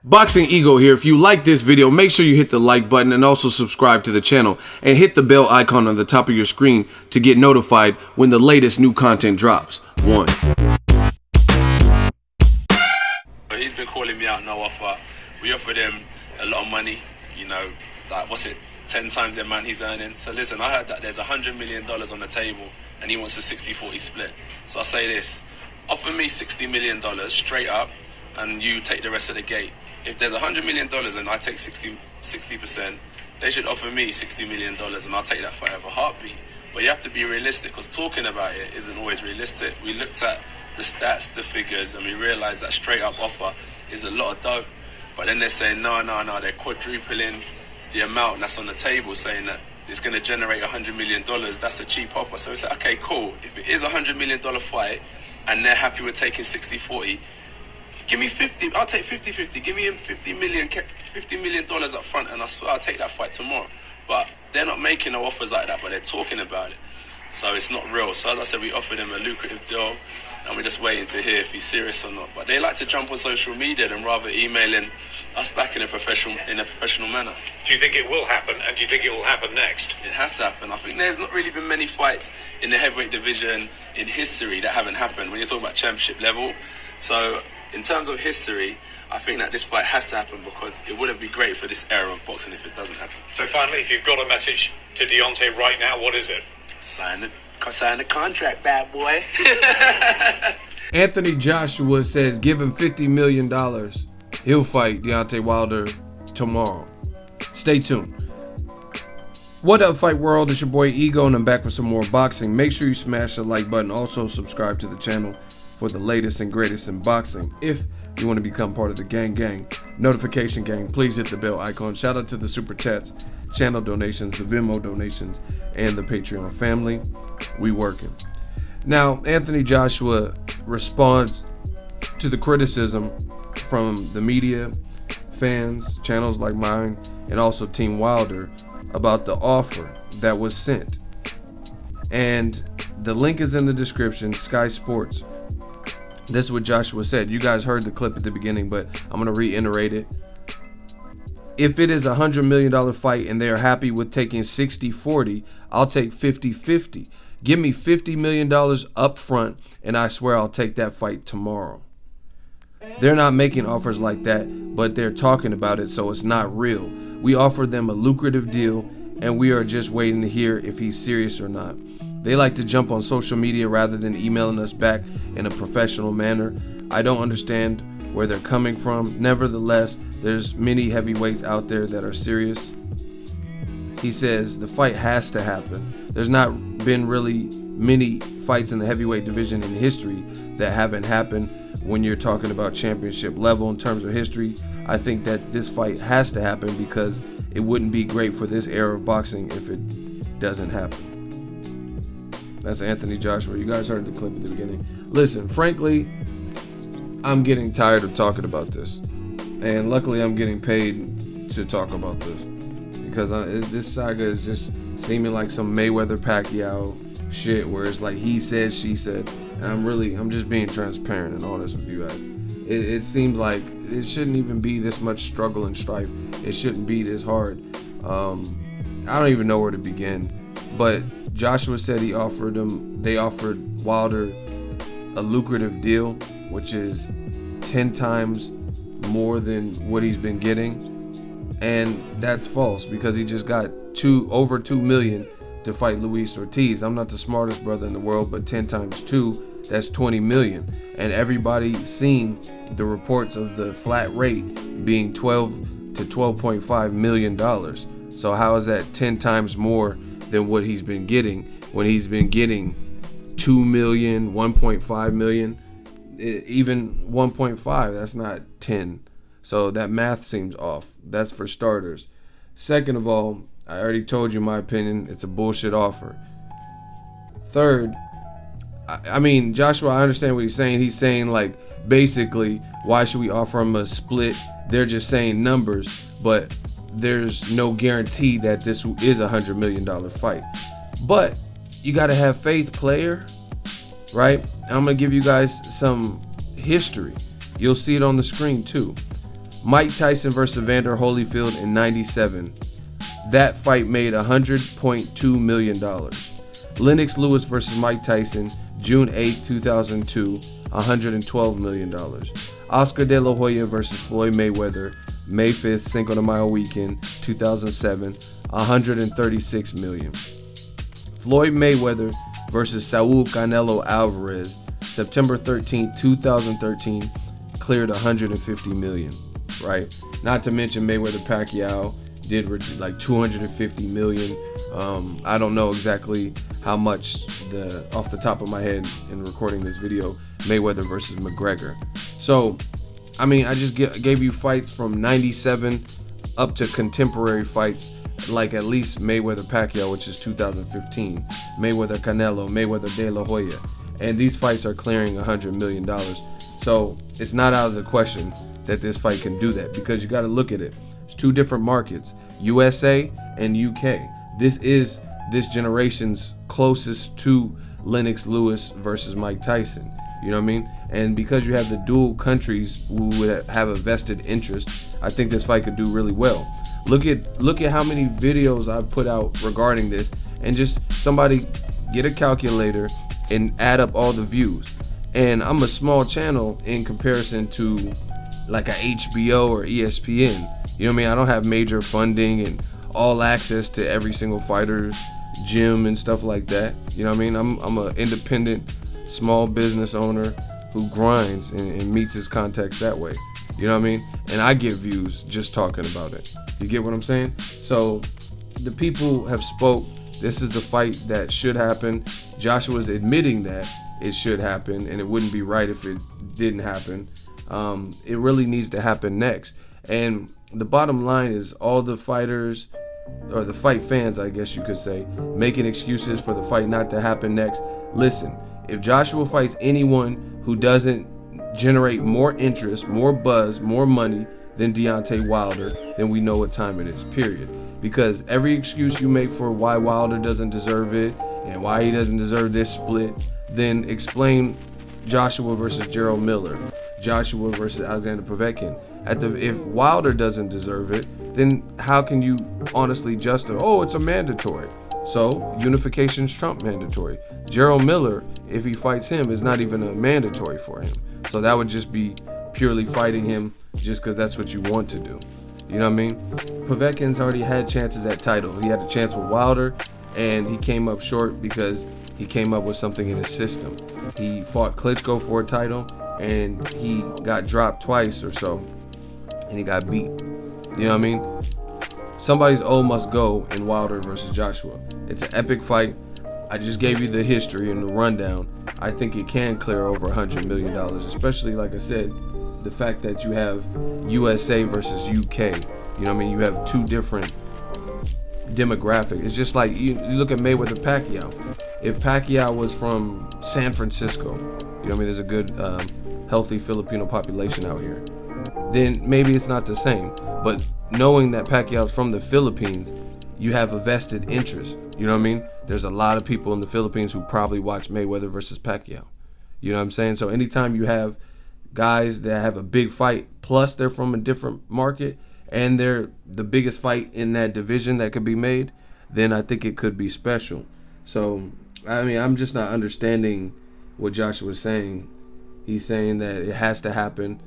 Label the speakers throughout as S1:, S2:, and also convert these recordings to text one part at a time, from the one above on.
S1: Boxing Ego here. If you like this video, make sure you hit the like button and also subscribe to the channel and hit the bell icon on the top of your screen to get notified when the latest new content drops.
S2: He's been calling me out, no offer. We offered him a lot of money, you know, like 10 times the amount he's earning. So listen, I heard that there's $100 million on the table and he wants a 60-40 split. So I say this, offer me $60 million straight up and you take the rest of the gate. If there's $100 million and I take 60%, they should offer me $60 million and I'll take that fight of a heartbeat. But you have to be realistic, because talking about it isn't always realistic. We looked at the stats, the figures, and we realized that straight up offer is a lot of dough. But then they're saying, no, they're quadrupling the amount that's on the table, saying that it's going to generate $100 million. That's a cheap offer. So it's like, okay, cool. If it is a $100 million fight and they're happy with taking 60-40, give me 50, I'll take 50-50. Give me him $50 million up front, and I swear I'll take that fight tomorrow. But they're not making no offers like that, but they're talking about it. So it's not real. So as I said, we offered him a lucrative deal, and we're just waiting to hear if he's serious or not. But they like to jump on social media than rather emailing us back in a professional manner.
S3: Do you think it will happen, and do you think it will happen next?
S2: It has to happen. I think there's not really been many fights in the heavyweight division in history that haven't happened when you're talking about championship level. So in terms of history, I think that this fight has to happen, because it wouldn't be great for this era of boxing if it doesn't happen.
S3: So finally, if you've got a message to Deontay right now, what is it?
S2: Sign the contract, bad boy.
S1: Anthony Joshua says give him $50 million. He'll fight Deontay Wilder tomorrow. Stay tuned. What up, Fight World? It's your boy Ego, and I'm back with some more boxing. Make sure you smash the like button. Also subscribe to the channel for the latest and greatest in boxing. If you want to become part of the gang, notification gang, please hit the bell icon. Shout out to the super chats, channel donations, the Venmo donations, and the Patreon family. We working. Now, Anthony Joshua responds to the criticism from the media, fans, channels like mine, and also Team Wilder about the offer that was sent. And the link is in the description, Sky Sports. This is what Joshua said. You guys heard the clip at the beginning, but I'm going to reiterate it. If it is a $100 million fight and they're happy with taking 60-40, I'll take 50-50. Give me $50 million up front, and I swear I'll take that fight tomorrow. They're not making offers like that, but they're talking about it, so it's not real. We offered them a lucrative deal, and we are just waiting to hear if he's serious or not. They like to jump on social media rather than emailing us back in a professional manner. I don't understand where they're coming from. Nevertheless, there's many heavyweights out there that are serious. He says the fight has to happen. There's not been really many fights in the heavyweight division in history that haven't happened when you're talking about championship level in terms of history. I think that this fight has to happen, because it wouldn't be great for this era of boxing if it doesn't happen. That's Anthony Joshua. You guys heard the clip at the beginning. Listen, frankly, I'm getting tired of talking about this. And luckily, I'm getting paid to talk about this, because this saga is just seeming like some Mayweather Pacquiao shit where it's like he said, she said. And I'm just being transparent and honest with you guys. It seemed like it shouldn't even be this much struggle and strife. It shouldn't be this hard. I don't even know where to begin. But Joshua said they offered Wilder a lucrative deal, which is 10 times more than what he's been getting. And that's false, because he just got over $2 million to fight Luis Ortiz. I'm not the smartest brother in the world, but 10 times 2, that's $20 million. And everybody seen the reports of the flat rate being $12 to $12.5 million. So how is that 10 times more than what he's been getting, when he's been getting $2 million, $1.5 million, even 1.5? That's not 10. So that math seems off. That's for starters. Second of all, I already told you my opinion. It's a bullshit offer. Third, I mean, Joshua, I understand what he's saying. He's saying, like, basically, why should we offer him a split? They're just saying numbers, but there's no guarantee that this is a $100 million fight. But you got to have faith, player, right? I'm going to give you guys some history. You'll see it on the screen too. Mike Tyson versus Evander Holyfield in 97. That fight made $100.2 million. Lennox Lewis versus Mike Tyson, June 8, 2002, $112 million. Oscar De La Hoya versus Floyd Mayweather, May 5th, Cinco de Mayo weekend, 2007, $136 million. Floyd Mayweather versus Saul Canelo Alvarez, September 13, 2013, cleared $150 million, right? Not to mention Mayweather Pacquiao did like $250 million. I don't know exactly how much off the top of my head in recording this video, Mayweather versus McGregor. So, I mean, I just gave you fights from 97 up to contemporary fights, like at least Mayweather Pacquiao, which is 2015, Mayweather Canelo, Mayweather De La Hoya, and these fights are clearing $100 million. So it's not out of the question that this fight can do that, because you got to look at it. It's two different markets, USA and UK. This is this generation's closest to Lennox Lewis versus Mike Tyson. You know what I mean? And because you have the dual countries who would have a vested interest, I think this fight could do really well. Look at how many videos I've put out regarding this, and just somebody get a calculator and add up all the views. And I'm a small channel in comparison to like a HBO or ESPN. You know what I mean? I don't have major funding and all access to every single fighter's gym and stuff like that. You know what I mean? I'm an independent small business owner who grinds and meets his contacts that way. You know what I mean? And I get views just talking about it. You get what I'm saying? So the people have spoke. This is the fight that should happen. Joshua's admitting that it should happen, and it wouldn't be right if it didn't happen. It really needs to happen next. And the bottom line is, all the fighters, or the fight fans, I guess you could say, making excuses for the fight not to happen next. Listen, if Joshua fights anyone who doesn't generate more interest, more buzz, more money than Deontay Wilder, then we know what time it is, period. Because every excuse you make for why Wilder doesn't deserve it and why he doesn't deserve this split, then explain Joshua versus Gerald Miller, Joshua versus Alexander Povetkin. If Wilder doesn't deserve it, then how can you honestly justify, oh, it's a mandatory? So unification's trump mandatory. Gerald Miller, if he fights him, is not even a mandatory for him. So that would just be purely fighting him just because that's what you want to do. You know what I mean? Povetkin's already had chances at title. He had a chance with Wilder, and he came up short because he came up with something in his system. He fought Klitschko for a title, and he got dropped twice or so, and he got beat. You know what I mean? Somebody's O must go in Wilder versus Joshua. It's an epic fight. I just gave you the history and the rundown. I think it can clear over $100 million, especially, like I said, the fact that you have USA versus UK. You know what I mean? You have two different demographics. It's just like you look at Mayweather Pacquiao. If Pacquiao was from San Francisco, you know what I mean? There's a good, healthy Filipino population out here. Then maybe it's not the same. But knowing that Pacquiao's from the Philippines, you have a vested interest. You know what I mean? There's a lot of people in the Philippines who probably watch Mayweather versus Pacquiao. You know what I'm saying? So anytime you have guys that have a big fight, plus they're from a different market, and they're the biggest fight in that division that could be made, then I think it could be special. So, I mean, I'm just not understanding what Joshua was saying. He's saying that it has to happen.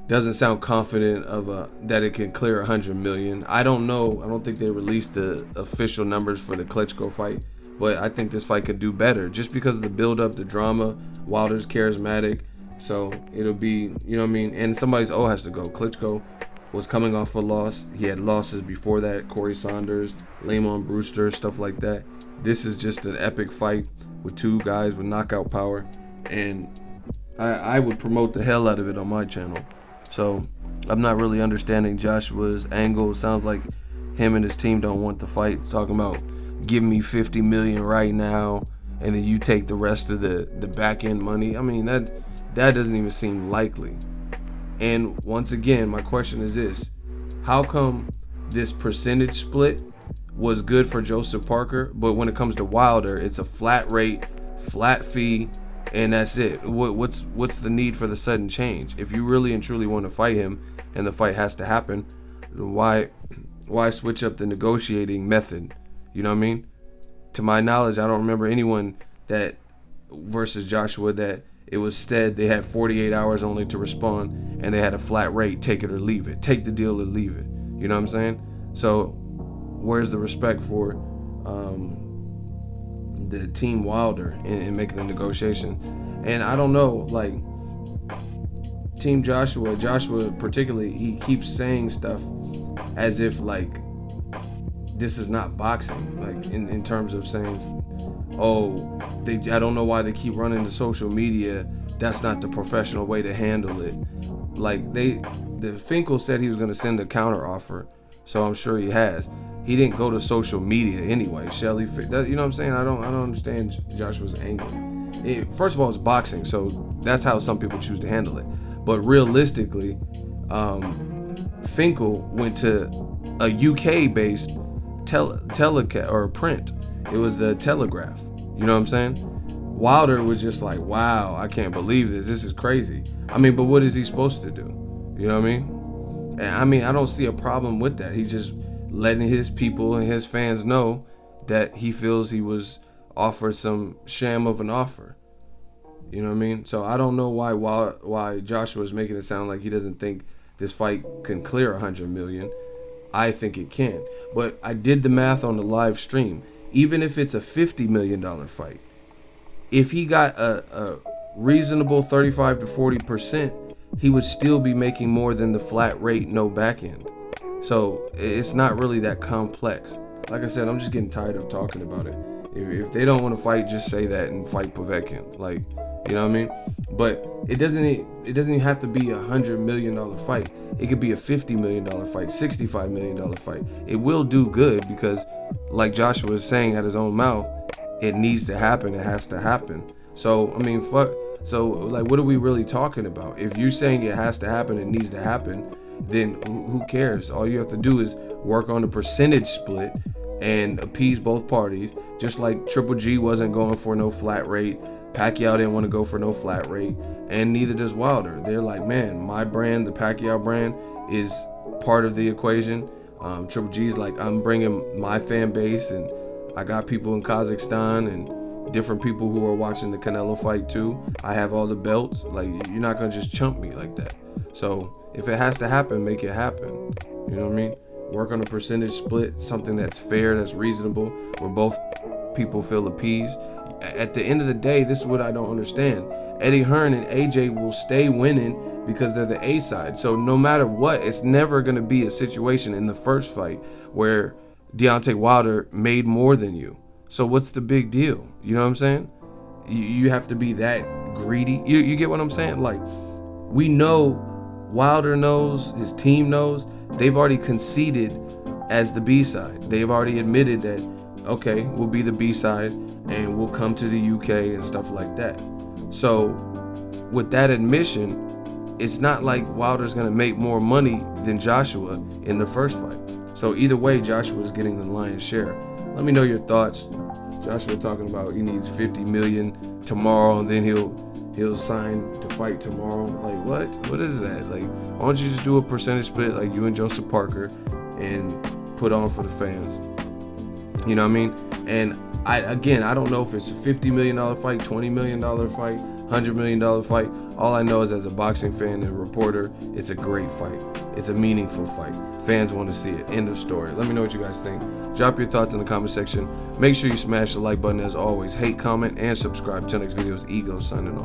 S1: Doesn't sound confident of that it can clear $100 million. I don't know. I don't think they released the official numbers for the Klitschko fight, but I think this fight could do better just because of the build-up, the drama. Wilder's charismatic, so it'll be, you know what I mean? And somebody's O has to go. Klitschko was coming off a loss. He had losses before that, Corey Saunders, Lamont Brewster, stuff like that. This is just an epic fight with two guys with knockout power, and I would promote the hell out of it on my channel. So I'm not really understanding Joshua's angle. It sounds like him and his team don't want the fight. Talking about give me $50 million right now, and then you take the rest of the back end money. I mean, that doesn't even seem likely. And once again, my question is this: how come this percentage split was good for Joseph Parker, but when it comes to Wilder, it's a flat rate, flat fee, and that's it? What's the need for the sudden change? If you really and truly want to fight him, and the fight has to happen, why switch up the negotiating method? You know what I mean? To my knowledge, I don't remember anyone that versus Joshua that it was said they had 48 hours only to respond and they had a flat rate, take it or leave it, take the deal or leave it. You know what I'm saying? So where's the respect for the team Wilder in making the negotiation? And I don't know, like Team Joshua particularly, he keeps saying stuff as if like this is not boxing, like in terms of saying, oh, I don't know why they keep running to social media. That's not the professional way to handle it. Like the Finkel said he was going to send a counter offer, so I'm sure he has. He didn't go to social media anyway. Shelly, you know what I'm saying? I don't understand Joshua's angle. First of all, it's boxing, so that's how some people choose to handle it. But realistically, Finkel went to a UK-based telecast or print. It was the Telegraph. You know what I'm saying? Wilder was just like, wow, I can't believe this. This is crazy. I mean, but what is he supposed to do? You know what I mean? And I mean, I don't see a problem with that. He's just letting his people and his fans know that he feels he was offered some sham of an offer. You know what I mean? So I don't know why Joshua is making it sound like he doesn't think this fight can clear 100 million. I think it can. But I did the math on the live stream. Even if it's a $50 million fight, if he got a reasonable 35 to 40%, he would still be making more than the flat rate, no back end. So it's not really that complex. Like I said, I'm just getting tired of talking about it. If they don't want to fight, just say that and fight Povetkin. Like, you know what I mean? But it doesn't even have to be a $100 million fight. It could be a $50 million fight, $65 million fight. It will do good because, like Joshua was saying at his own mouth, it needs to happen. It has to happen. So, I mean, fuck. So, like, what are we really talking about? If you're saying it has to happen, it needs to happen, then who cares? All you have to do is work on the percentage split and appease both parties. Just like Triple G wasn't going for no flat rate. Pacquiao didn't want to go for no flat rate, and neither does Wilder. They're like, man, my brand, the Pacquiao brand, is part of the equation. Triple G's like, I'm bringing my fan base, and I got people in Kazakhstan and different people who are watching the Canelo fight too. I have all the belts. Like, you're not gonna just chump me like that. So if it has to happen, make it happen. You know what I mean? Work on a percentage split, something that's fair, that's reasonable, where both people feel appeased. At the end of the day, this is what I don't understand. Eddie Hearn and AJ will stay winning because they're the A side. So no matter what, it's never going to be a situation in the first fight where Deontay Wilder made more than you. So what's the big deal? You know what I'm saying? You have to be that greedy. You get what I'm saying? Like, we know, Wilder knows, his team knows, they've already conceded as the B side. They've already admitted that, okay, we'll be the B side and we'll come to the UK and stuff like that. So with that admission, it's not like Wilder's going to make more money than Joshua in the first fight. So either way, Joshua's getting the lion's share. Let me know your thoughts. Joshua talking about he needs 50 million tomorrow and then he'll sign to fight tomorrow. Like, what is that? Like, why don't you just do a percentage split like you and Joseph Parker and put on for the fans? You know what I mean? And I don't know if it's a $50 million fight, $20 million fight, $100 million fight. All I know is, as a boxing fan and reporter, it's a great fight. It's a meaningful fight. Fans want to see it. End of story. Let me know what you guys think. Drop your thoughts in the comment section. Make sure you smash the like button as always. Hate, comment, and subscribe. Till next video, Ego signing off.